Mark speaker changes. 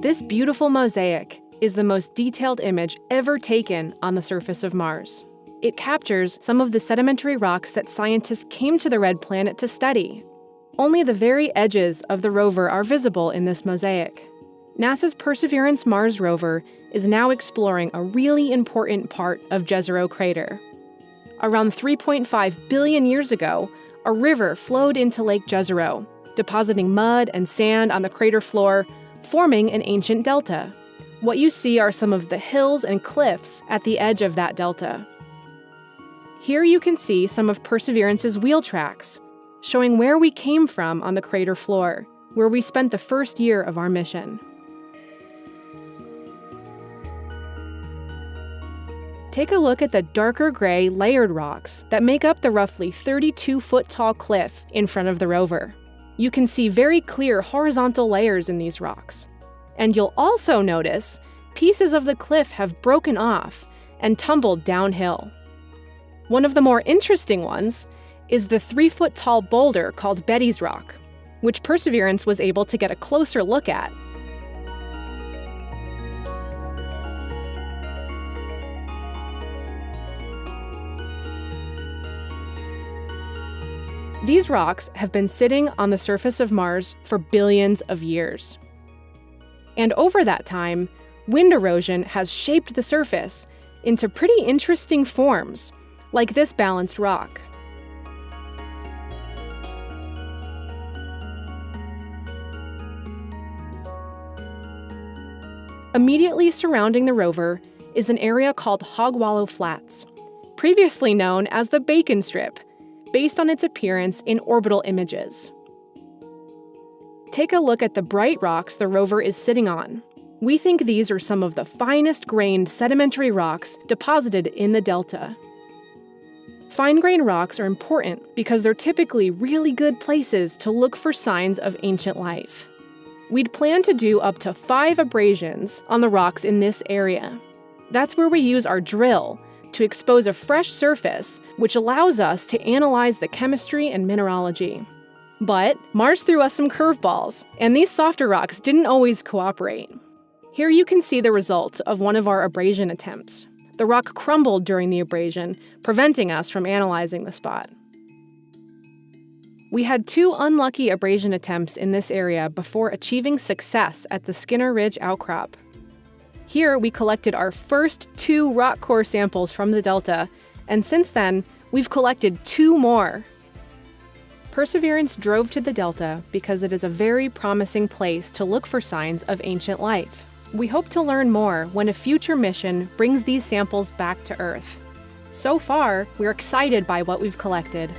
Speaker 1: This beautiful mosaic is the most detailed image ever taken on the surface of Mars. It captures some of the sedimentary rocks that scientists came to the red planet to study. Only the very edges of the rover are visible in this mosaic. NASA's Perseverance Mars rover is now exploring a really important part of Jezero crater. Around 3.5 billion years ago, a river flowed into Lake Jezero, depositing mud and sand on the crater floor, forming an ancient delta. What you see are some of the hills and cliffs at the edge of that delta. Here you can see some of Perseverance's wheel tracks, showing where we came from on the crater floor, where we spent the first year of our mission. Take a look at the darker gray layered rocks that make up the roughly 32-foot-tall cliff in front of the rover. You can see very clear horizontal layers in these rocks. And you'll also notice pieces of the cliff have broken off and tumbled downhill. One of the more interesting ones is the 3-foot-tall boulder called Betty's Rock, which Perseverance was able to get a closer look at. These rocks have been sitting on the surface of Mars for billions of years. And over that time, wind erosion has shaped the surface into pretty interesting forms, like this balanced rock. Immediately surrounding the rover is an area called Hog Wallow Flats, previously known as the Bacon Strip, based on its appearance in orbital images. Take a look at the bright rocks the rover is sitting on. We think these are some of the finest grained sedimentary rocks deposited in the delta. Fine-grained rocks are important because they're typically really good places to look for signs of ancient life. We'd plan to do up to 5 abrasions on the rocks in this area. That's where we use our drill to expose a fresh surface, which allows us to analyze the chemistry and mineralogy. But Mars threw us some curveballs, and these softer rocks didn't always cooperate. Here you can see the result of one of our abrasion attempts. The rock crumbled during the abrasion, preventing us from analyzing the spot. We had 2 unlucky abrasion attempts in this area before achieving success at the Skinner Ridge outcrop. Here, we collected our first 2 rock core samples from the delta, and since then, we've collected 2 more. Perseverance drove to the delta because it is a very promising place to look for signs of ancient life. We hope to learn more when a future mission brings these samples back to Earth. So far, we're excited by what we've collected.